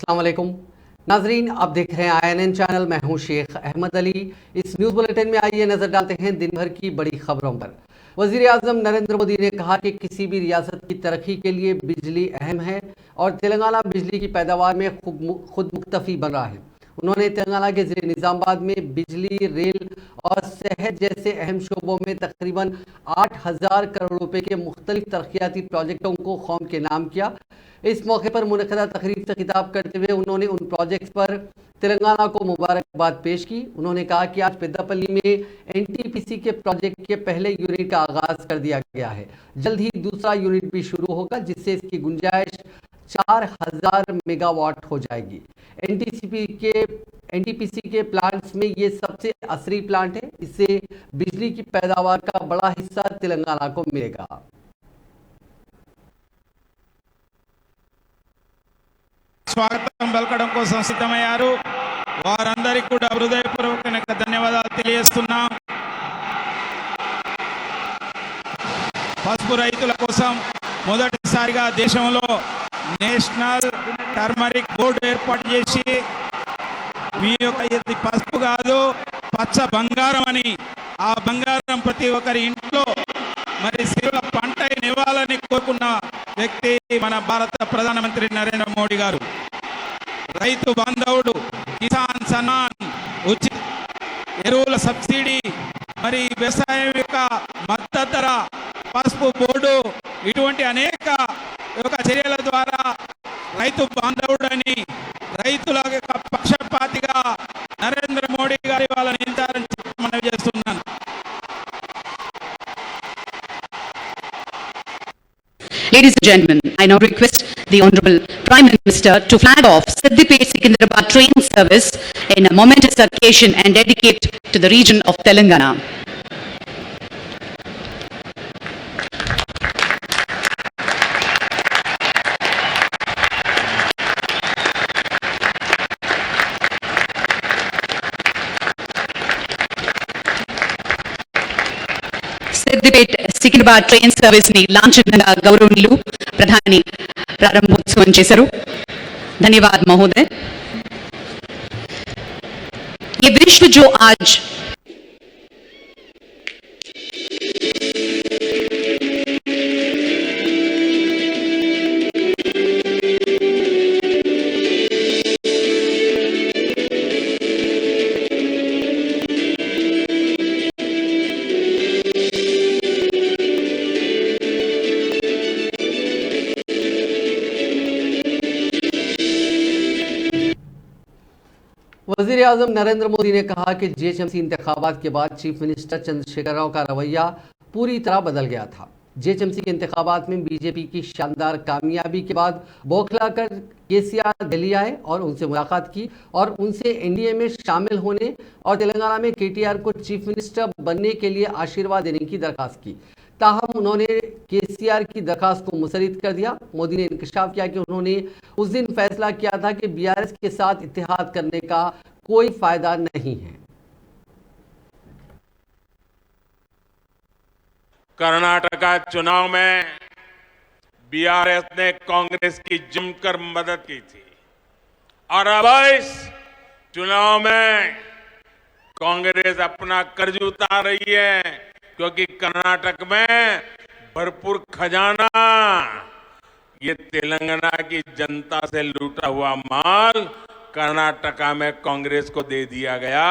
अस्सलामुअलैकुम नाजरीन, आप देख रहे हैं INN चैनल। मैं हूं शेख अहमद अली। इस न्यूज़ बुलेटिन में आइए नजर डालते हैं दिन भर की बड़ी खबरों पर। वजीर आजम नरेंद्र मोदी ने कहा कि किसी भी रियासत की तरक्की के लिए बिजली अहम है और तेलंगाना बिजली की पैदावार में खुद मुक्तफी बन रहा है। उन्होंने तेलंगाना के ज़िले निज़ामाबाद में बिजली, रेल और सेहत जैसे अहम शोबों में तकरीबन 8,000 करोड़ रुपए के मुख्तलिफ तरक्याती प्रोजेक्टों को कौम के नाम किया। इस मौके पर मुनक़दा तकरीब से खिताब करते हुए उन्होंने उन प्रोजेक्ट्स पर तेलंगाना को मुबारकबाद पेश की। उन्होंने कहा कि आज पेद्दापल्ली में NTPC के प्रोजेक्ट के पहले यूनिट का आगाज कर दिया गया है। जल्द ही दूसरा यूनिट भी शुरू होगा, जिससे इसकी गुंजाइश 4,000 मेगावाट हो जाएगी। NTPC के प्लांट्स में ये सबसे असरी प्लांट है। इससे बिजली की पैदावार का बड़ा हिस्सा तेलंगाना को मिलेगा। స్వాగతం పలకడం కోసం సిద్ధమయ్యారు. వారందరికీ కూడా హృదయపూర్వక ధన్యవాదాలు తెలియజేస్తున్నాం. పసుపు రైతుల కోసం మొదటిసారిగా దేశంలో నేషనల్ టర్మరిక్ బోర్డు ఏర్పాటు చేసి మీ యొక్క ఇది పసుపు కాదు పచ్చ బంగారం అని, ఆ బంగారం ప్రతి ఒక్కరి ఇంట్లో మరి సిరుల పంట నివ్వాలని కోరుకున్న వ్యక్తి మన భారత ప్రధానమంత్రి నరేంద్ర మోడీ గారు. రైతు బాంధవుడు, కిసాన్ సన్మాన్, ఉచిత ఎరువుల సబ్సిడీ, మరి వ్యవసాయం యొక్క మద్దతు ధర, పసుపు బోర్డు, ఇటువంటి అనేక చర్యల ద్వారా రైతు బాంధవుడని, రైతుల యొక్క పక్షపాతిగా నరేంద్ర మోడీ గారి వాళ్ళని నిలిచారని మనం చేస్తున్నాను. Ladies and gentlemen, I now request the Honorable Prime Minister to flag off Siddipet-Secunderabad train service in a momentous occasion and dedicate to the region of Telangana. Siddipet Secunderabad train service ని లాంఛనంగా గౌరవనీయులు ప్రధాని ప్రారంభోత్సవం చేశారు. धन्यवाद महोदय. ये विश्व जो आज वज़ीर आज़म नरेंद्र मोदी ने कहा कि GHMC इंतखाबात के बाद चीफ मिनिस्टर चंद्रशेखर राव का रवैया पूरी तरह बदल गया था। GHMC के इंतखाबात में बीजेपी की शानदार कामयाबी के बाद बौखलाकर KCR दिल्ली आए और उनसे मुलाकात की और उनसे NDA में शामिल होने और तेलंगाना में KTR को चीफ मिनिस्टर बनने के लिए आशीर्वाद देने की दरखास्त की। ताहम उन्होंने KCR की दरखास्त को मुस्तरद कर दिया। मोदी ने इंकशाफ किया कि उन्होंने उस दिन फैसला किया था कि BRS के साथ इत्तेहाद करने का कोई फायदा नहीं है। कर्नाटका चुनाव में BRS ने कांग्रेस की जमकर मदद की थी और अब इस चुनाव में कांग्रेस अपना कर्ज उतार रही है, क्योंकि कर्नाटक में भरपूर खजाना ये तेलंगाना की जनता से लूटा हुआ माल कर्नाटका में कांग्रेस को दे दिया गया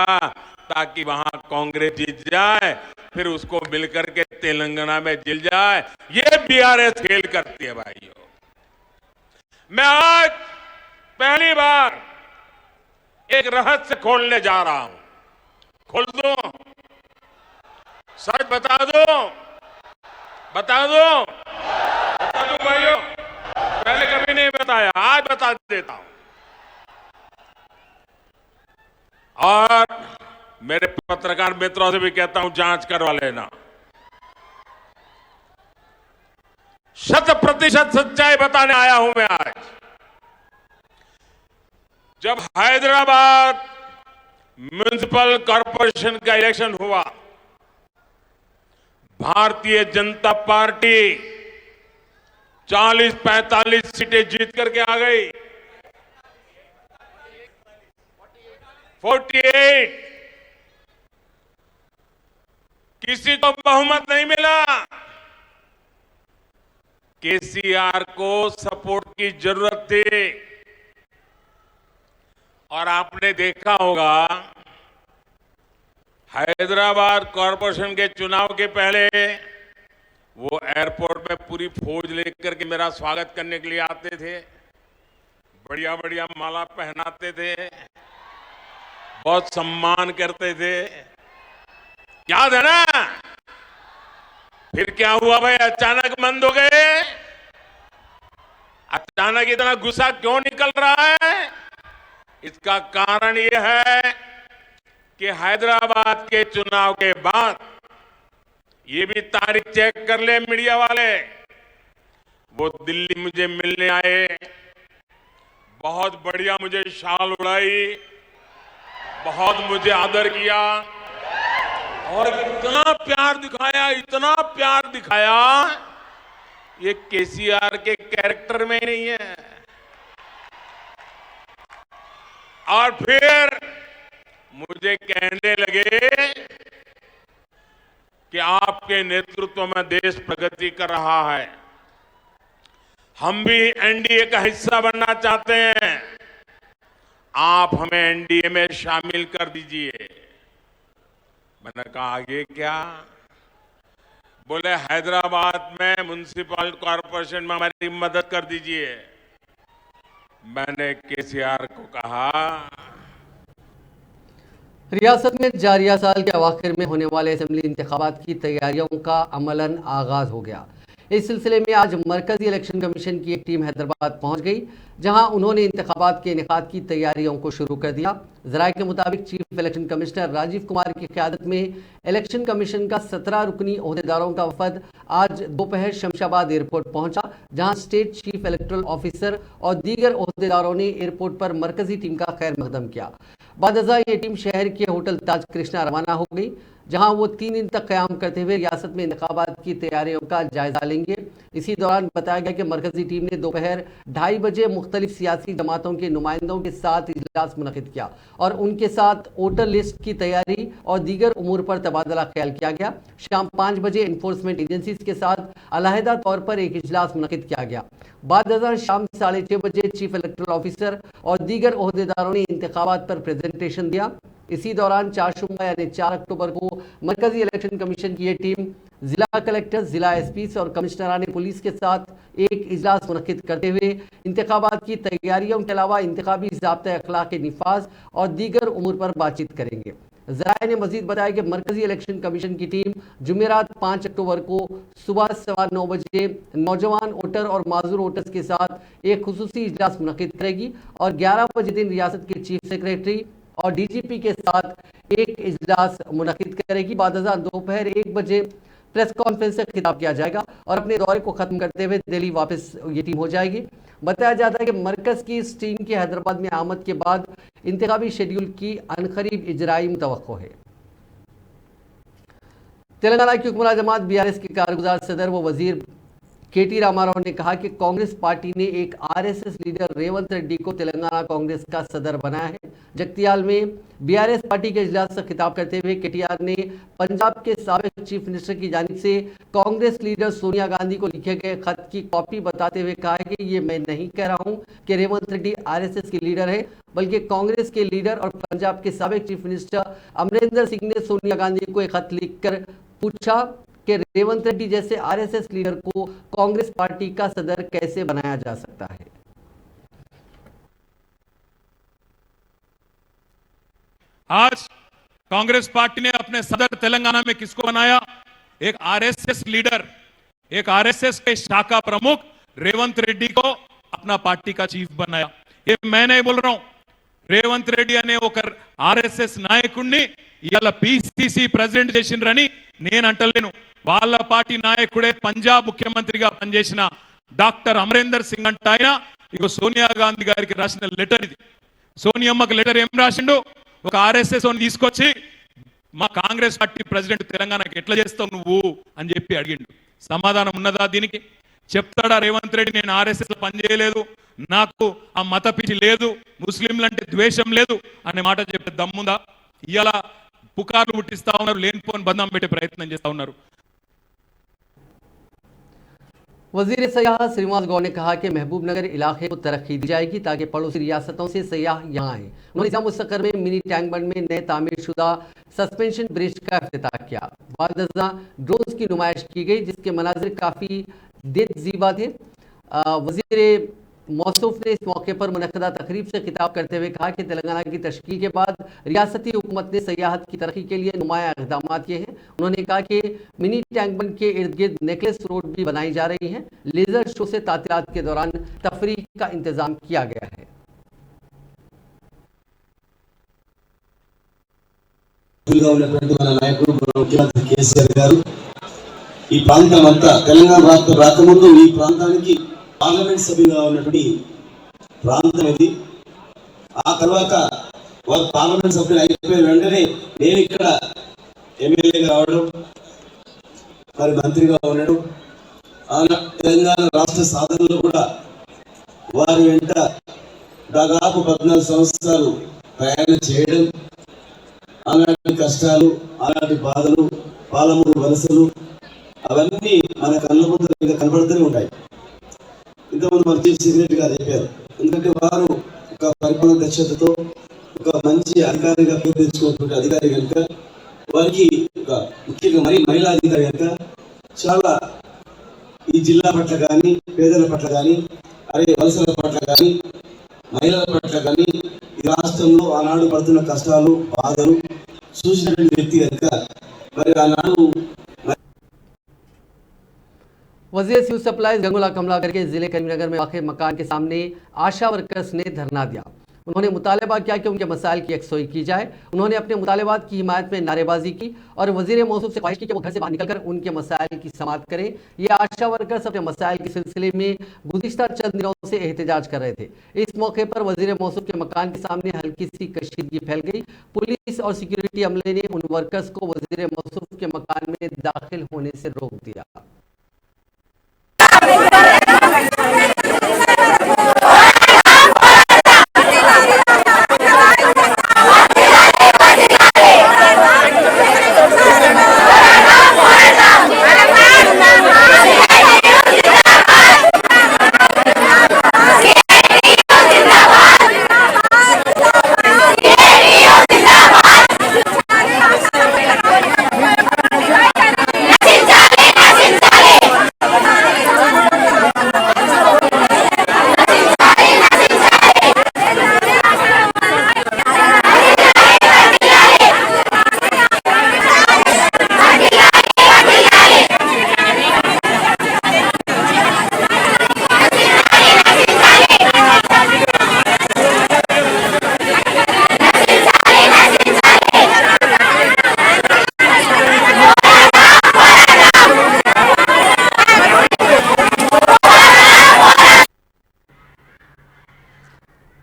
ताकि वहां कांग्रेस जीत जाए, फिर उसको मिलकर के तेलंगाना में जिल जाए। ये BRS खेल करती है भाइयों। मैं आज पहली बार एक रहस्य खोलने जा रहा हूं। खोल दो, सच बता दो, बता दो, बता दो भाइयों। पहले कभी नहीं बताया, आज बता देता हूं। और मेरे पत्रकार मित्रों से भी कहता हूं, जांच करवा लेना। 100% सच्चाई बताने आया हूं मैं आज। जब हैदराबाद म्युनिसिपल कॉरपोरेशन का इलेक्शन हुआ, भारतीय जनता पार्टी 40-45 सीटें जीत करके आ गई। 48 किसी को बहुमत नहीं मिला। केसीआर को सपोर्ट की जरूरत थी और आपने देखा होगा हैदराबाद कॉरपोरेशन के चुनाव के पहले वो एयरपोर्ट में पूरी फौज लेकर के मेरा स्वागत करने के लिए आते थे, बढ़िया बढ़िया माला पहनाते थे, बहुत सम्मान करते थे, याद है ना। फिर क्या हुआ भाई, अचानक बंद हो गए। अचानक इतना गुस्सा क्यों निकल रहा है? इसका कारण यह है कि हैदराबाद के चुनाव के बाद, ये भी तारीख चेक कर ले मीडिया वाले, वो दिल्ली मुझे मिलने आए, बहुत बढ़िया मुझे शाल उड़ाई, बहुत मुझे आदर किया और इतना प्यार दिखाया, इतना प्यार दिखाया, ये केसीआर के कैरेक्टर में ही नहीं है। और फिर मुझे कहने लगे कि आपके नेतृत्व में देश प्रगति कर रहा है, हम भी एनडीए का हिस्सा बनना चाहते हैं, आप हमें एनडीए में शामिल कर दीजिए। मैंने कहा आगे क्या? बोले हैदराबाद में म्युनिसिपल कॉरपोरेशन में हमारी मदद कर दीजिए। मैंने केसीआर को कहा, रियासत में जारिया साल के अवाखिर में होने वाले असेंबली इंतखाबात की तैयारियों का अमलन आगाज हो गया। इस सिलसिले में आज मरकजी इलेक्शन कमीशन की एक टीम हैदराबाद पहुंच गई, जहां उन्होंने इंतखाबात के इनेकाद की तैयारियों को शुरू कर दिया। जराये के मुताबिक chief election commissioner Rajeev Kumar की क़यादत में इलेक्शन कमीशन का 17 रुकनी ओहदेदारों का वफद आज दोपहर शमशाबाद एयरपोर्ट पहुंचा, जहां स्टेट चीफ इलेक्टोरल ऑफिसर और दीगर ओहदेदारों ने एयरपोर्ट पर मरकजी टीम का खैर मकदम किया। बादजा ये टीम शहर के होटल ताज कृष्णा रवाना हो गई, जहां वो 3 दिन तक क़याम करते हुए रियासत में इंतखाबात की तैयारियों का जायजा लेंगे। इसी दौरान बताया गया कि मरकजी टीम ने दोपहर 2:30 बजे मुख्तलिफ सियासी जमातों के नुमाइंदों के साथ इजलास मुनक़िद किया और उनके साथ वोटर लिस्ट की तैयारी और दीगर उमूर पर तबादला ख्याल किया गया। शाम 5 बजे इन्फोर्समेंट एजेंसीज के साथ अलहदा तौर पर एक इजलास मुनक़िद किया गया। बाद शाम 6:30 बजे चीफ इलेक्टोरल ऑफिसर और दीगर ओहदेदारों ने इंतखाबात पर प्रेजेंटेशन दिया। इसी दौरान 4 यानी 4 अक्टूबर को मरकजी इलेक्शन कमीशन की ये टीम जिला कलेक्टर, जिला एसपी और कमिश्नरान पुलिस के साथ एक इजलास मुनक़िद करते हुए इंतखाबात की तैयारियों के अलावा इंतखाबी ज़ाब्ता अखलाक के निफाज और दीगर उमूर पर बातचीत करेंगे। ज़राए ने मजीद बताया कि मरकजी इलेक्शन कमीशन की टीम जुमेरात 5 अक्टूबर को सुबह 9:15 बजे नौजवान वोटर और माजूर वोटर्स के साथ एक खुसूसी इजलास मुनक़िद करेगी और 11 बजे दिन रियासत के चीफ सेक्रेटरी और डीजीपी के साथ एक इजलास मुनक़िद करेगी। बाद दोपहर 1 बजे प्रेस कॉन्फ्रेंस से खिताब किया जाएगा और अपने दौरे को ख़त्म करते हुए दिल्ली वापस ये टीम हो जाएगी। बताया जाता है कि मरकज़ की इस टीम की हैदराबाद में आमद के बाद इंतखाबी शेड्यूल की अनकरीब इजराई मुतवक्को है। तेलंगाना की हुक्मरान जमात बीआरएस के कारगुजार सदर व वजीर केटी रामाराव ने कहा कि कांग्रेस पार्टी ने एक आरएसएस लीडर रेवंत रेड्डी को तेलंगाना कांग्रेस का सदर बनाया है। जगतियाल में बीआरएस पार्टी के इजलास से खिताब करते हुए केटीआर ने पंजाब के साबिक चीफ मिनिस्टर की जानिब से कांग्रेस लीडर सोनिया गांधी को लिखे गए खत की कॉपी बताते हुए कहा है कि ये मैं नहीं कह रहा हूं कि रेवंत रेड्डी आरएसएस के लीडर है, बल्कि कांग्रेस के लीडर और पंजाब के साबिक चीफ मिनिस्टर अमरिंदर सिंह ने सोनिया गांधी को एक खत लिखकर पूछा कि रेवंत रेड्डी जैसे आरएसएस लीडर को कांग्रेस पार्टी का सदर कैसे बनाया जा सकता है। आज कांग्रेस पार्टी ने अपने सदर तेलंगाना में किसको बनाया? एक आरएसएस लीडर, एक आरएसएस के शाखा प्रमुख रेवंत रेड्डी को अपना पार्टी का चीफ बनाया। ये मैं नहीं बोल रहा हूं, రేవంత్ రెడ్డి అనే ఒక ఆర్ఎస్ఎస్ నాయకుడిని ఇవాళ పిసిసి ప్రెసిడెంట్ చేసిండ్రని నేను అంటలేను. వాళ్ళ పార్టీ నాయకుడే పంజాబ్ ముఖ్యమంత్రిగా పనిచేసిన డాక్టర్ అమరేందర్ సింగ్ అంట ఆయన ఇగో సోనియా గాంధీ గారికి రాసిన లెటర్ ఇది. సోనియమ్మకి లెటర్ ఏం రాసిండు? ఒక ఆర్ఎస్ఎస్ అని తీసుకొచ్చి మా కాంగ్రెస్ పార్టీ ప్రెసిడెంట్ తెలంగాణకి ఎట్లా చేస్తావు నువ్వు అని చెప్పి అడిగిండు. సమాధానం ఉన్నదా దీనికి? చెప్తాడా రేవంత్ రెడ్డి నేను ఆర్ఎస్ఎస్ లో పనిచేయలేదు, నాకు ఆ మత పిచ్చి లేదు, ముస్లింలంటే ద్వేషం లేదు అనే మాట చెప్పే దమ్ముందా? ఇలా పుకార్లు పుట్టిస్తా ఉన్నారు, లేనిపోని బంధం పెట్టే ప్రయత్నం చేస్తా ఉన్నారు. वजीर सयाह श्रीनिवास गौड़ ने कहा कि महबूबनगर इलाके को तरक्की दी जाएगी ताकि पड़ोसी रियासतों से सयाह यहाँ आए। उन्होंने निजाम मुस्तकर में मिनी टैंक बंड में नए तामीर शुदा सस्पेंशन ब्रिज का इफ्तिताह किया। बाद ड्रोन्स की नुमाइश की गई जिसके मनाजिर काफ़ी दिलजीबा थे। वजीर मौसूफ ने इस मौके पर मुनक़दा तकरीब से खिताब करते हुए कहा कि तेलंगाना की तश्कील के बाद रियासती हुकूमत ने सयाहत की तरक्की के लिए नुमाया इक़दाम किए हैं। उन्होंने कहा कि मिनी टैंक बंड के इर्द गिर्द नेकलेस रोड भी बनाई जा रही है। लेजर शो से तातीरात के दौरान तफरीह का इंतजाम किया गया है। మన నాయకుడు ముఖ్యమంత్రి కేసీఆర్ గారు ఈ ప్రాంతం అంతా తెలంగాణ రాష్ట్ర రాకముందు ఈ ప్రాంతానికి పార్లమెంట్ సభ్యుగా ఉన్నటువంటి ప్రాంతం ఇది. ఆ తర్వాత వారు పార్లమెంట్ సభ్యులు అయిపోయిన వెంటనే నేను ఇక్కడ ఎమ్మెల్యేగా రావడం, మరి మంత్రిగా ఉండడం, తెలంగాణ రాష్ట్ర సాధనలో కూడా వారి వెంట దాదాపు 14 సంవత్సరాలు ప్రయాణం చేయడం, అలాంటి కష్టాలు, అలాంటి బాధలు, పాలమూరు వలసలు అవన్నీ మన కళ్ళ ముందు కనబడుతూనే ఉంటాయి. ఇంతకుముందు మన చీఫ్ సెక్రటరీ గారు చెప్పారు. ఎందుకంటే వారు ఒక పరిపాలన దక్షతతో ఒక మంచి అధికారిగా పేరు తెచ్చుకున్నటువంటి అధికారి కనుక, వారికి ఒక ముఖ్యంగా మహిళా అధికారి కనుక చాలా ఈ జిల్లా పట్ల కానీ, పేదల పట్ల కానీ, వలసల పట్ల కానీ, మహిళల పట్ల కానీ, ఈ రాష్ట్రంలో ఆనాడు పడుతున్న కష్టాలు, బాధలు చూసినటువంటి వ్యక్తి కనుక మరి ఆనాడు वजीर सिविल सप्लाईज गंगूला कमलाकर के जिले करीमनगर में वाक़ मकान के सामने आशा वर्कर्स ने धरना दिया। उन्होंने मुतालबा किया कि उनके मसाइल की यकसोई की जाए। उन्होंने अपने मुतालबात की हिमायत में नारेबाजी की और वजीर मौसूफ से ख्वाहिश की कि वो घर से बाहर निकलकर उनके मसाइल की समाअत करें। ये आशा वर्कर्स अपने मसाइल के सिलसिले में गुज़िश्ता चंद दिनों से एहतजाज कर रहे थे। इस मौके पर वजीर मौसूफ के मकान के सामने हल्की सी कशीदगी फैल गई। पुलिस और सिक्योरिटी अमले ने उन वर्कर्स को वजीर मौसूफ के मकान में दाखिल होने से रोक दिया।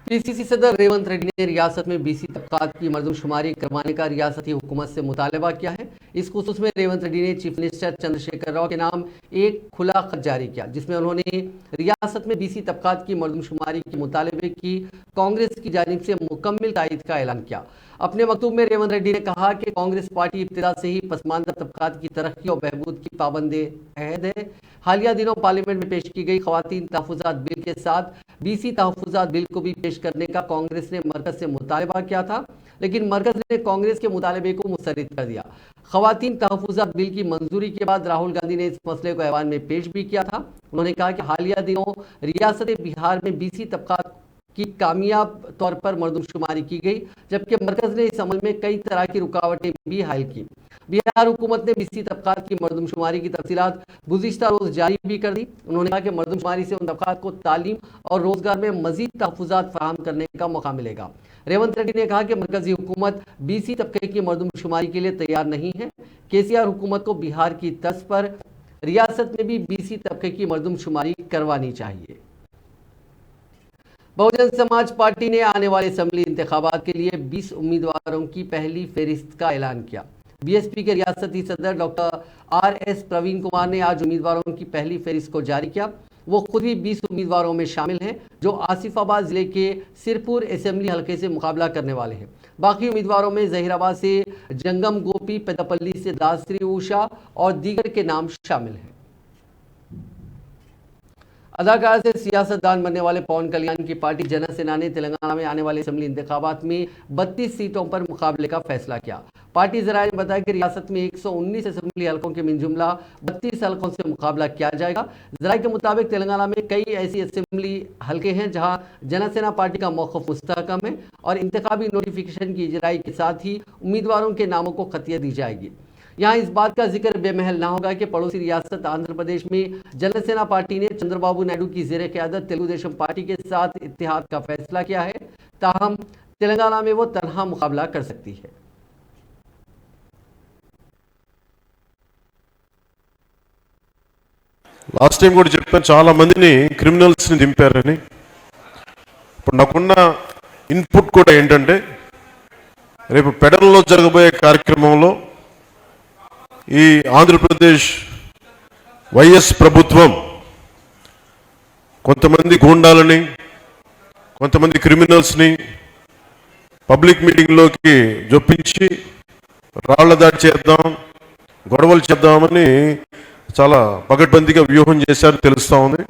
पीसीसी सदर रेवंत रेड्डी ने रियासत में बीसी तबकात की मर्दमशुमारी करवाने का रियासती हुकूमत से मुतालबा किया है। इस खुसूस में रेवंत रेड्डी ने चीफ मिनिस्टर चंद्रशेखर राव के नाम एक खुला खत जारी किया जिसमें उन्होंने रियासत में बीसी तबकात की मर्दमशुमारी के मुतालबे की कांग्रेस की जानिब से मुकम्मल तायद का ऐलान किया। अपने मकतूब में रेवंत रेड्डी ने कहा कि कांग्रेस पार्टी इब्तिदा से ही पसमानदा तबकात की तरक्की और बहबूद की पाबंद अहद है। हालिया दिनों पार्लियामेंट में पेश की गई खवातीन तहफ़्फ़ुज़ात बिल के साथ बीसी तहफ़्फ़ुज़ात बिल को भी पेश करने का कांग्रेस ने मरकज़ से मुतालबा किया था, लेकिन मरकज़ ने कांग्रेस के मुतालबे को मुस्तरद कर दिया। खवातीन तहफ़्फ़ुज़ात बिल की मंजूरी के बाद राहुल गांधी ने इस मसले को ऐवान में पेश भी किया था। उन्होंने कहा कि हालिया दिनों रियासत बिहार में बीसी तबकात की कामयाब तौर पर मर्दमशुमारी की गई, जबकि मरकज़ ने इस अमल में कई तरह की रुकावटें भी हायल की। बिहार हुकूमत ने बीसी तबकात की मर्दमशुमारी की तफसीलात गुज़िश्ता रोज़ जारी भी कर दी। उन्होंने कहा कि मर्दमशुमारी से उन तबकात को तालीम और रोज़गार में मज़ीद तहफ़्फ़ुज़ात फराहम करने का मौका मिलेगा। रेवंत रेड्डी ने कहा कि मरकज़ी हुकूमत बीसी तबके की मर्दमशुमारी के लिए तैयार नहीं है। केसीआर हुकूमत को बिहार की तर्ज पर रियासत में भी बीसी तबके की मर्दमशुमारी करवानी चाहिए। बहुजन समाज पार्टी ने आने वाले असेंबली इंतखाबात के लिए 20 उम्मीदवारों की पहली फहरिस्त का ऐलान किया। बीएसपी के रियासती सदर doctor R S Praveen Kumar ने आज उम्मीदवारों की पहली फहरिस्त को जारी किया। वो खुद भी 20 उम्मीदवारों में शामिल हैं जो आसिफाबाद जिले के सिरपुर असेंबली हलके से मुकाबला करने वाले हैं। बाकी उम्मीदवारों में जहीराबाद से जंगम गोपी, पेदपल्ली से दासरी उषा और दीगर के नाम शामिल हैं। अदाकार से सियासतदान बनने वाले पवन कल्याण की पार्टी जन सेना ने तेलंगाना में आने वाले असेंबली इंतखाबात में 32 सीटों पर मुकाबले का फैसला किया। पार्टी जराये ने बताया कि रियासत में 119 असेंबली हलकों के मिनजुमला 32 हलकों से मुकाबला किया जाएगा। जराये के मुताबिक तेलंगाना में कई ऐसी असेंबली हलके हैं जहां जनसेना पार्टी का मौक़िफ़ मुस्तहकम है और इंतखाबी नोटिफिकेशन की इजराई के साथ ही उम्मीदवारों के नामों को खतियत दी जाएगी। यहाँ इस बात का जिक्र बेमहल ना होगा कि पड़ोसी रियासत आंध्र प्रदेश में जनसेना पार्टी ने चंद्रबाबू नायडू की ज़ेरे क़यादत तेलुगुदेशम पार्टी के साथ इत्तेहाद का फैसला किया है। ताहम तेलंगाना में वो तनहा मुकाबला कर सकती है। లాస్ట్ టైం కూడా చెప్పాను, చాలా మందిని క్రిమినల్స్ని దింపారని. ఇప్పుడు నాకున్న ఇన్పుట్ కూడా ఏంటంటే రేపు పెడల్లో జరగబోయే కార్యక్రమంలో ఈ ఆంధ్రప్రదేశ్ వైఎస్ ప్రభుత్వం కొంతమంది గూండాలని, కొంతమంది క్రిమినల్స్ని పబ్లిక్ మీటింగ్లోకి జొప్పించి రాళ్ల దాడి చేద్దాం, గొడవలు చేద్దామని చాలా పగడ్బందీగా వ్యూహం చేశారు తెలుస్తా ఉంది.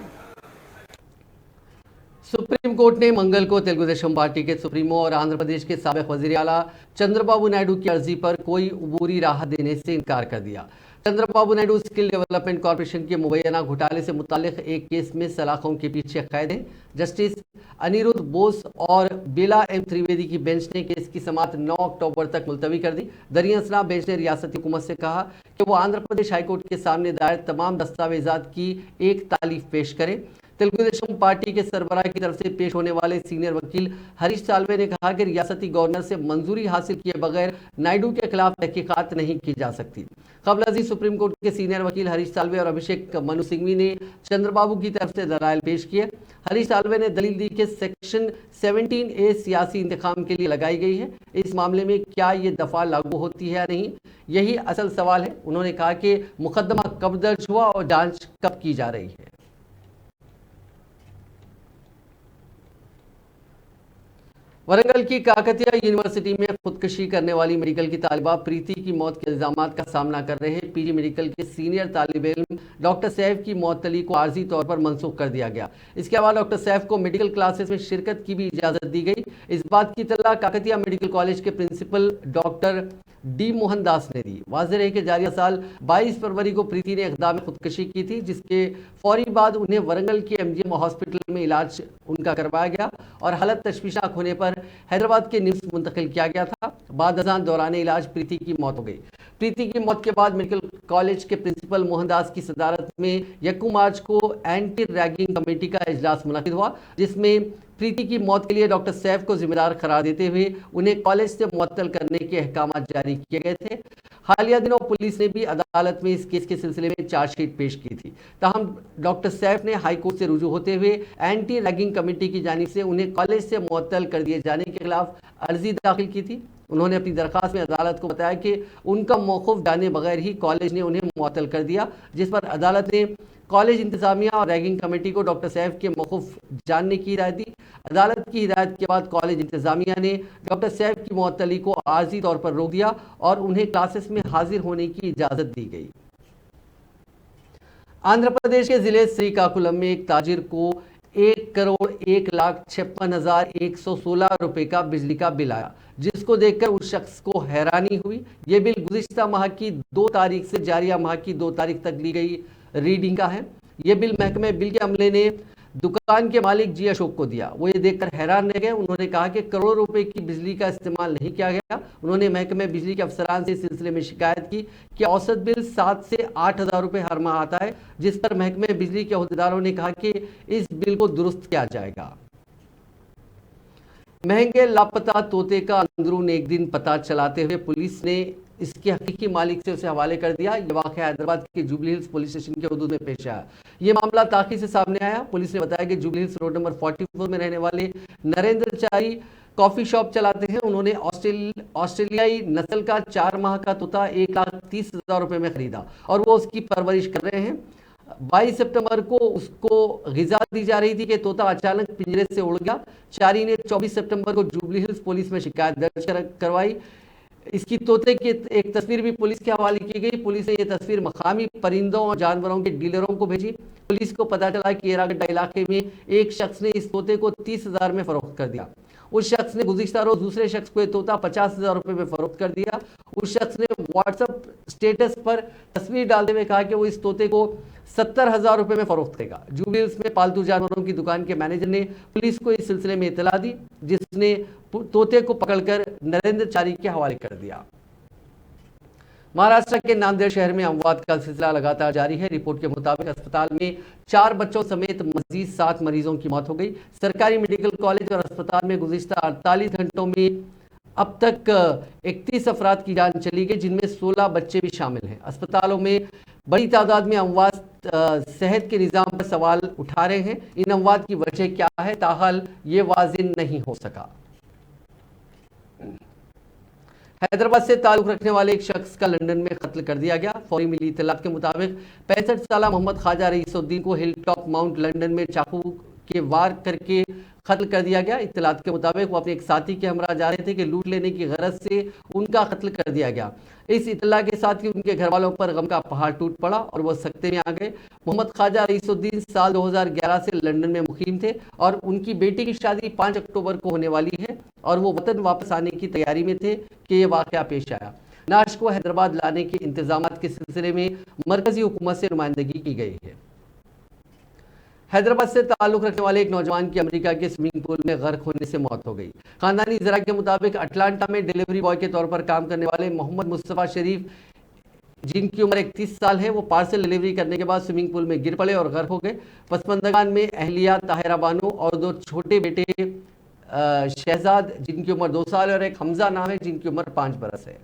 सुप्रीम कोर्ट ने मंगल को तेलुगुदेशम पार्टी के सुप्रीमो और आंध्र प्रदेश के साबिक वजीर आला चंद्रबाबू नायडू की अर्जी पर कोई अबूरी राहत देने से इनकार कर दिया। Chandrababu Naidu skill development corporation के मुबैना घोटाले से मुतालिक एक केस में सलाखों के पीछे कैद हैं। जस्टिस अनिरुद्ध बोस और बेला एम त्रिवेदी की बेंच ने केस की समाअत 9 अक्टूबर तक मुलतवी कर दी। दरियासना बेंच ने रियासती हुकूमत से कहा कि वो आंध्र प्रदेश हाईकोर्ट के सामने दायर तमाम दस्तावेजात की एक तालीफ पेश करें। तेलुगुदेशम पार्टी के सरबराह की तरफ से पेश होने वाले सीनियर वकील हरीश साल्वे ने कहा कि रियासती गवर्नर से मंजूरी हासिल किए बगैर नायडू के खिलाफ तहकीकात नहीं की जा सकती। कबल अजीज सुप्रीम कोर्ट के सीनियर वकील हरीश साल्वे और अभिषेक मनु सिंघवी ने चंद्रबाबू की तरफ से दलाइल पेश किए। हरीश साल्वे ने दलील दी कि सेक्शन 17A सियासी इंतखाम के लिए लगाई गई है। इस मामले में क्या ये दफा लागू होती है या नहीं, यही असल सवाल है। उन्होंने कहा कि मुकदमा कब दर्ज हुआ और जांच कब की जा रही है। वरंगल की काकतिया यूनिवर्सिटी में खुदकुशी करने वाली मेडिकल की तालिबा प्रीति की मौत के इल्जामात का सामना कर रहे पीजी मेडिकल के सीनियर तालिब इल्म डॉक्टर सैफ की मौतली को आर्जी तौर पर मनसूख कर दिया गया। इसके अलावा डॉक्टर सैफ को मेडिकल क्लासेस में शिरकत की भी इजाज़त दी गई। इस बात की इत्तला काकतिया मेडिकल कॉलेज के principal doctor D Mohan Das ने दी। वाज़ेह है कि जारिया साल 22 फरवरी को प्रीति ने इक़दाम खुदकुशी की थी, जिसके फौरी बाद उन्हें वरंगल के MGM हॉस्पिटल में इलाज उनका करवाया गया और हालत तशवीशनाक होने पर हैदराबाद के निम्स मुंतकिल किया गया था। बाद अज़ान दौरान इलाज प्रीति की मौत हो गई। प्रीति की मौत के बाद मेडिकल कॉलेज के प्रिंसिपल मोहनदास की सदारत में 1 मार्च को एंटी रैगिंग कमेटी का इजलास मुनक़िद हुआ, जिसमें प्रीति की मौत के लिए डॉक्टर सैफ को जिम्मेदार करार देते हुए उन्हें कॉलेज से मुअत्तल करने के अहकाम जारी किए गए थे। हालिया दिनों पुलिस ने भी अदालत में इस केस के सिलसिले में चार्जशीट पेश की थी। ताहम डॉक्टर सैफ ने हाई कोर्ट से रुजू होते हुए एंटी रैगिंग कमेटी की जानिब से उन्हें कॉलेज से मुअत्तल कर दिए जाने के खिलाफ अर्जी दाखिल की थी। उन्होंने अपनी दरख्वास्त में अदालत को बताया कि उनका मौक़िफ़ जाने बगैर ही कॉलेज ने उन्हें मुअत्तल कर दिया, जिस पर अदालत ने कॉलेज इंतजामिया और रैगिंग कमेटी को डॉक्टर सैफ के मौक़िफ़ जानने की हिदायत दी। अदालत की हिदायत के बाद कॉलेज इंतजामिया ने डॉक्टर सैफ की मुअत्तली को आर्जी तौर पर रोक दिया और उन्हें क्लासेस में हाजिर होने की इजाज़त दी गई। आंध्र प्रदेश के जिले श्रीकाकुलम में एक ताजिर को 1,01,56,116 रुपए का बिजली का बिल आया, जिसको देखकर उस शख्स को हैरानी हुई। ये बिल गुज़िश्ता माह की 2 तारीख से जारिया माह की 2 तारीख तक ली गई रीडिंग का है। ये बिल महकमे बिल के अमले ने दुकान के मालिक जी अशोक को दिया। वो ये देखकर हैरान रह गए। उन्होंने कहा कि करोड़ों रुपए की बिजली का इस्तेमाल नहीं किया गया। उन्होंने महकमे बिजली के अफसरान से इस सिलसिले में शिकायत की कि औसत बिल 7 से 8 हज़ार रुपये हर माह आता है, जिस पर महकमे बिजली के अहदेदारों ने कहा कि इस बिल को दुरुस्त किया जाएगा। महंगे लापता तोते का अंदरून एक दिन पता चलाते हुए पुलिस ने इसके हकीकी मालिक से उसे हवाले कर दिया। ये वाक़या हैदराबाद के जुबली हिल्स पुलिस स्टेशन के हदूद में पेश आया। ये मामला ताक़ी से सामने आया। पुलिस ने बताया कि जुबली हिल्स रोड नंबर 44 में रहने वाले नरेंद्र चारी कॉफ़ी शॉप चलाते हैं। उन्होंने ऑस्ट्रेलियाई नस्ल का 4 माह का तोता 1,30,000 रुपये में ख़रीदा और वो उसकी परवरिश कर रहे हैं। 22 सितंबर को उसको गिजा दी जा रही थी कि तोता अचानक पिंजरे से उड़ गया। चारी ने 24 सितंबर को जुबली हिल्स पुलिस में शिकायत दर्ज करवाई। इसकी तोते की एक तस्वीर भी पुलिस के हवाले की गई। पुलिस ने यह तस्वीर मकामी परिंदों और जानवरों के डीलरों को भेजी। पुलिस को पता चला कि एरागड्डा इलाके में एक शख्स ने इस तोते को 30,000 में फरोख्त कर दिया। उस शख्स ने गुज़िश्ता रोज दूसरे शख्स को यह तोता 50,000 रुपए में फरोख्त कर दिया। उस शख्स ने व्हाट्सएप स्टेटस पर तस्वीर डालते हुए कहा कि वो इस तोते को 70,000 रुपए में फरोख्त करेगा। जुबली हिल्स में पालतू जानवरों की दुकान के मैनेजर ने पुलिस को इस सिलसिले में इतला दी, जिसने तोते को पकड़कर नरेंद्र चारी के हवाले कर दिया। महाराष्ट्र के नांदेड़ शहर में अमवात का सिलसिला लगातार जारी है। रिपोर्ट के मुताबिक अस्पताल में 4 बच्चों समेत मजीद 7 मरीजों की मौत हो गई। सरकारी मेडिकल कॉलेज और अस्पताल में गुज़िश्ता 48 घंटों में अब तक 31 अफराद की जान चली गई, जिनमें 16 बच्चे भी शामिल हैं। अस्पतालों में बड़ी तादाद में अमवात सेहत के निज़ाम पर सवाल उठा रहे हैं। इन अमवात की वजह क्या है, ताहाल ये वाज़ेह नहीं हो सका। हैदराबाद से ताल्लुक रखने वाले एक शख्स का लंदन में कत्ल कर दिया गया। फौरी मिली इत्तलात के मुताबिक 65 साल मोहम्मद ख्वाजा रईसुद्दीन को हिल टॉप माउंट लंदन में चाकू के वार करके कत्ल कर दिया गया। इत्तलात के मुताबिक वो अपने एक साथी के हमरा जा रहे थे कि लूट लेने की गरज से उनका कत्ल कर दिया गया। इस इत्तला के साथ ही उनके घर वालों पर गम का पहाड़ टूट पड़ा और वो सकते में आ गए। मोहम्मद ख्वाजा रईसुद्दीन साल 2011 से लंदन में मुकीम थे और उनकी बेटी की शादी 5 अक्टूबर को होने वाली है और वो वतन वापस आने की तैयारी में थे कि ये वाकया पेश आया। नाश को हैदराबाद लाने के इंतजामात के सिलसिले में मरकजी हुकूमत से नुमाइंदगी की गई है। हैदराबाद से ताल्लुक रखने वाले एक नौजवान की अमेरिका के स्विमिंग पूल में गर्क होने से मौत हो गई। खानदानी ज़रा के मुताबिक अटलांटा में डिलीवरी बॉय के तौर पर काम करने वाले मोहम्मद मुस्तफ़ा शरीफ, जिनकी उम्र 31 साल है, वो पार्सल डिलीवरी करने के बाद स्विमिंग पूल में गिर पड़े और गर्क हो गए। पसमंदगान में अहलिया ताहिरा बानो और 2 छोटे बेटे शहजाद, जिनकी उम्र 2 साल और एक हमजा नाम है, जिनकी उम्र 5 बरस है।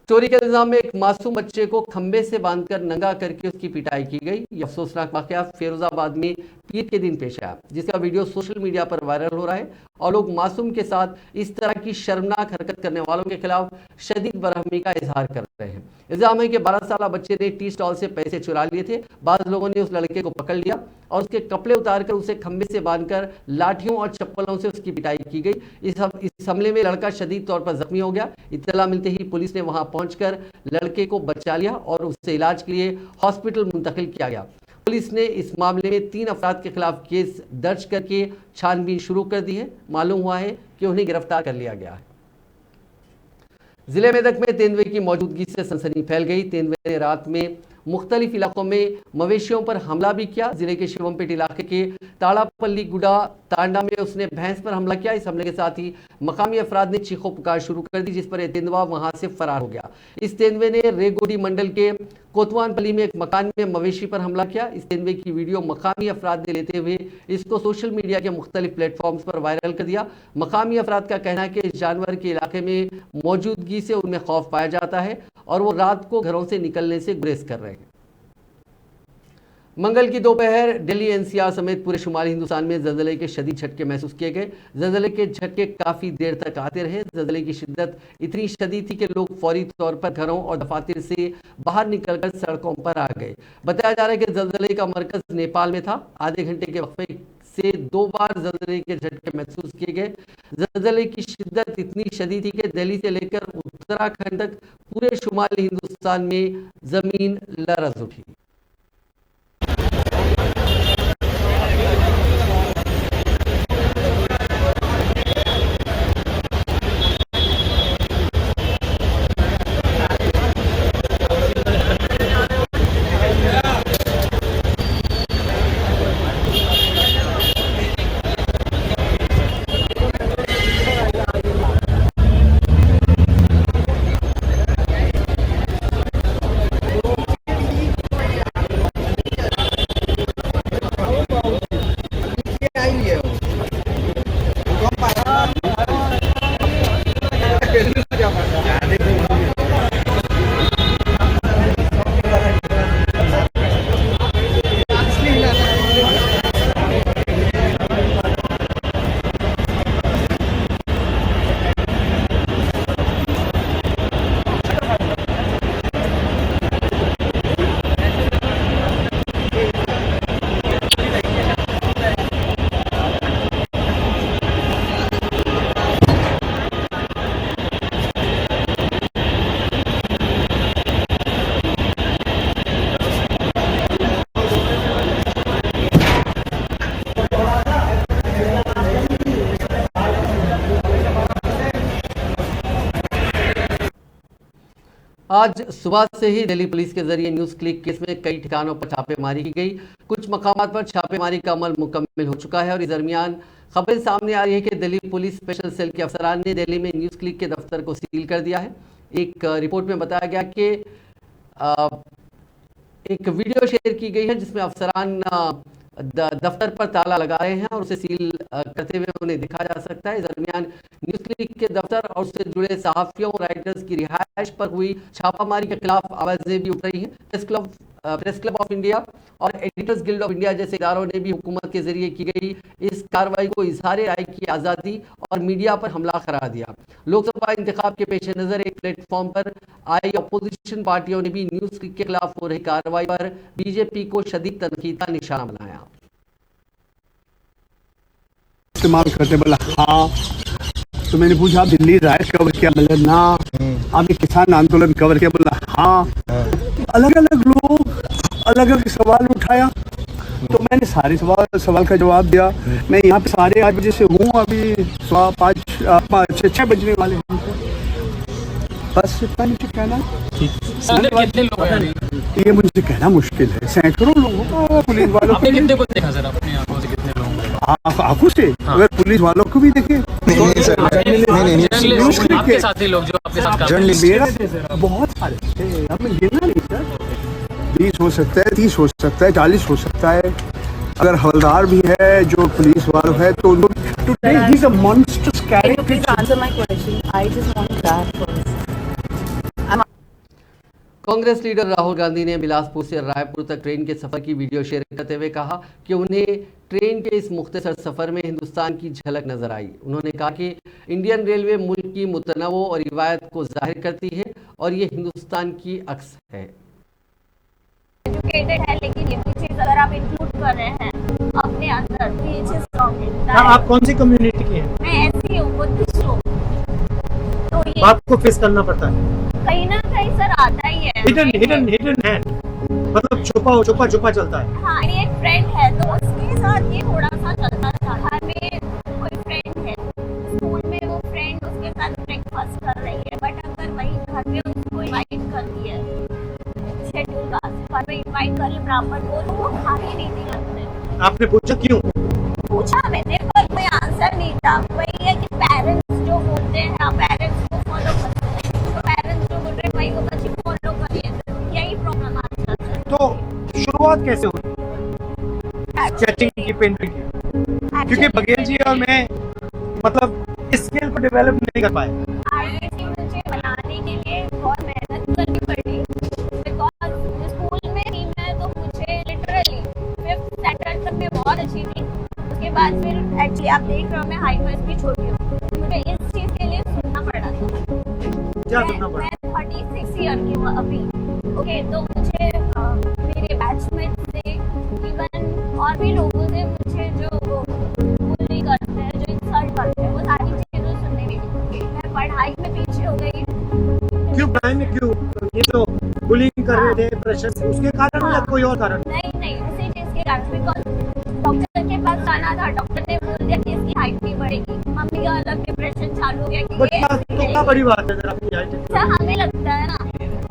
चोरी के इल्जाम में एक मासूम बच्चे को खंबे से बांधकर नंगा करके उसकी पिटाई की गई। यह अफसोसनाक वाकया फिरोजाबाद में पीर के दिन पेश आया, जिसका वीडियो सोशल मीडिया पर वायरल हो रहा है और लोग मासूम के साथ इस तरह की शर्मनाक हरकत करने वालों के खिलाफ शदीद बरहमी का इजहार कर रहे हैं। इल्जाम है कि 12 साल बच्चे ने टी स्टॉल से पैसे चुरा लिए थे। बाद लोगों ने उस लड़के को पकड़ लिया और उसके कपड़े उतारकर उसे खंबे से बांधकर लाठियों और चप्पलों से उसकी पिटाई की गई। इस हमले में लड़का शदीद तौर पर जख्मी हो गया। इत्तला मिलते ही पुलिस ने वहां पहुंचकर लड़के को बचा लिया और उसे इलाज के लिए हॉस्पिटल मुंतकिल किया गया। पुलिस ने इस मामले में 3 अफराद के खिलाफ केस दर्ज करके छानबीन शुरू कर दी है। मालूम हुआ है कि उन्हें गिरफ्तार कर लिया गया है। जिले मेदक में तेंदुए की मौजूदगी से सनसनी फैल गई। तेंदुए ने रात में मुख्तलिफ इलाकों में मवेशियों पर हमला भी किया। जिले के शिवमपेट इलाके के ताड़ापल्ली गुडा तांडा में उसने भैंस पर हमला किया। इस हमले के साथ ही मकामी अफराद ने चीखों पुकार शुरू कर दी, जिस पर यह तेंदुआ वहां से फरार हो गया। इस तेंदुए ने रेगोडी मंडल के कोतवानपल्ली में एक मकान में मवेशी पर हमला किया। इस तेंदुए की वीडियो मकामी अफराद ने लेते हुए इसको सोशल मीडिया के मुख्तलिफ प्लेटफॉर्म्स पर वायरल कर दिया। मकामी अफराद का कहना है कि इस जानवर के इलाके में मौजूदगी से उनमें खौफ पाया जाता है और वो रात को घरों से निकलने से गुरेज कर रहे हैं। मंगल की दोपहर दिल्ली एनसीआर समेत पूरे शुमाली हिंदुस्तान में ज़लज़ले के शदीद झटके महसूस किए गए। ज़लज़ले के झटके काफ़ी देर तक आते रहे। ज़लज़ले की शिद्दत इतनी शदीद थी कि लोग फौरी तौर पर घरों और दफातर से बाहर निकलकर सड़कों पर आ गए। बताया जा रहा है कि ज़लज़ले का मरकज़ नेपाल में था। आधे घंटे के वक्फे से 2 बार ज़लज़ले के झटके महसूस किए गए। ज़लज़ले की शिद्दत इतनी शदीद थी कि दिल्ली से लेकर उत्तराखंड तक पूरे शुमाली हिंदुस्तान में ज़मीन लरज़ उठी। आज सुबह से ही दिल्ली पुलिस के जरिए न्यूज क्लिक केस में कई ठिकानों पर छापेमारी की गई। कुछ मकामात पर छापेमारी का अमल मुकम्मल हो चुका है और इस दरमियान खबरें सामने आ रही है कि दिल्ली पुलिस स्पेशल सेल के अफसरान ने दिल्ली में न्यूज क्लिक के दफ्तर को सील कर दिया है। एक रिपोर्ट में बताया गया कि एक वीडियो शेयर की गई है जिसमें अफसरान दफ्तर पर ताला लगा रहे हैं और उसे सील करते हुए उन्हें दिखा जा सकता है। इस दरमियान न्यूज क्लिक के दफ्तर और उससे जुड़े सहाफियों और राइटर्स की रिहाइश पर हुई छापामारी के खिलाफ आवाजें भी उठ रही हैं। प्रेस क्लब ऑफ इंडिया और एडिटर्स गिल्ड ऑफ इंडिया जैसे इदारों ने भी हुकूमत के जरिए की गई इस कार्रवाई को इजहार राय की आज़ादी और मीडिया पर हमला करार दिया। लोकसभा इंतखाब के पेश नज़र एक प्लेटफॉर्म पर आई अपोजिशन पार्टियों ने भी न्यूज क्लिक के खिलाफ हो रही कार्रवाई पर बीजेपी को शदीद तनकीद का निशाना बनाया। इस्तेमाल करते बोला हाँ, तो मैंने पूछा आप दिल्ली राइट कवर किया, बोला ना। आपने किसान आंदोलन कवर किया, बोला हाँ। अलग अलग लोग अलग अलग सवाल उठाया, तो मैंने सारे सवाल का जवाब दिया। मैं यहाँ पे 8:30 बजे से हूँ, अभी 6 बजने वाले हैं। बस इतना मुझे कहना। कितने लोग हैं? ये मुझे कहना मुश्किल है, सैकड़ों लोगों का। पुलिस वालों आपने कितने को देखा सर अपनी आंखों से? कितने लोग आंखों से? अगर पुलिस वालों को भी देखे आपके साथी लोग जो आपके साथ मेरा बहुत सारे थे, अब मैं गिनना नहीं सर। 20 हो सकता है, 30 हो सकता है, 40 हो सकता है। अगर हवलदार भी है जो पुलिस वालों है तो उनको कांग्रेस लीडर राहुल गांधी ने बिलासपुर से रायपुर तक ट्रेन के सफर की वीडियो शेयर करते हुए कहा कि उन्हें ट्रेन के इस मुख्तसर सफर में हिंदुस्तान की झलक नजर आई। उन्होंने कहा कि इंडियन रेलवे मुल्क की मुतनव्वो और रिवायत को जाहिर करती है और ये हिंदुस्तान की अक्स है। एजुकेटेड है, लेकिन ये चीज अगर आप इंक्लूड कर रहे हैं अपने अंदर तो ये चीज स्ट्रांग है। आप कौन सी कम्युनिटी के हैं? मैं ऐसी हूँ, बुद्धिस्ट हूँ, तो ये आपको फेस करना पड़ता है। कहीं ना कहीं सर आता ही है। हिडन है, मतलब छुपा चलता है। हाँ, मेरी एक फ्रेंड है तो उसके साथ ये थोड़ा सा चलता था। घर में कोई फ्रेंड है, स्कूल में वो फ्रेंड उसके साथ ब्रेकफास्ट कर रही है, बट अगर वही घर में उसको इनवाइट करती है शेड्यूल का, घर में इनवाइट कर बराबर तो वो खा ही नहीं थी लगते। आपने पूछा क्यों? पूछा मैंने, पर कोई आंसर नहीं था। वही है कि पेरेंट्स जो बोलते हैं पेरेंट्स को फॉलो करते हैं, तो पेरेंट्स जो बोल रहे हैं वही वो बच्चे फॉलो करिए, यही प्रॉब्लम आता है। तो शुरुआत कैसे हुई चैटिंग की, पेंटिंग की? क्योंकि बघेल जी और मैं मतलब इस स्किल को डेवलप नहीं कर पाए। मुझे बनाने के लिए बहुत मेहनत करनी पड़ी, बिकॉज स्कूल में थी मैं तो मुझे लिटरली 5th स्टैंडर्ड तक मैं बहुत अच्छी थी। उसके बाद फिर एक्चुअली आप देख रहे हो मैं हाइट में भी छोटी हूँ, मुझे इस चीज के लिए सुनना पड़ा था। क्या सुनना पड़ा? मैं 36 ईयर की हूँ अभी। ओके, तो मुझे मेरे बैचमेट से इवन और भी लोगों से मुझे जो बुली करते हैं, जो इंसल्ट करते हैं, वो सारी चीजें सुनने मिली। मैं पढ़ाई में पीछे हो गई। क्यों पढ़ाई में क्यों? ये तो बुलिंग कर रहे थे, प्रेशर से, उसके कारण या कोई और कारण? नहीं, उसी चीज के कारण। बिकॉज डॉक्टर के पास जाना था, डॉक्टर ने बोल दिया कि इसकी हाइट नहीं बढ़ेगी। मम्मी का अलग डिप्रेशन चालू हो गया कि तो क्या बड़ी बात है अपनी हाइट? सर हमें लगता है ना,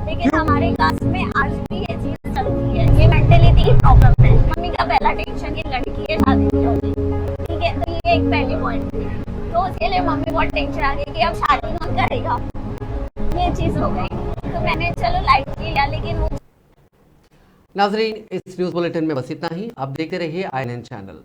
लेकिन हमारे कास्ट में आज भी ये चीज चलती है। ये मेंटलिटी की प्रॉब्लम है। मम्मी का पहला टेंशन ये लड़की है, शादी नहीं होगी, ठीक है, तो ये एक पहली पॉइंट थी। तो उसके लिए मम्मी बहुत टेंशन आ गई कि अब शादी कौन करेगा, ये चीज हो गई। तो मैंने चलो लाइट लिया, लेकिन वो नाजरीन, इस न्यूज बुलेटिन में बस इतना ही। आप देखते रहिए INN चैनल।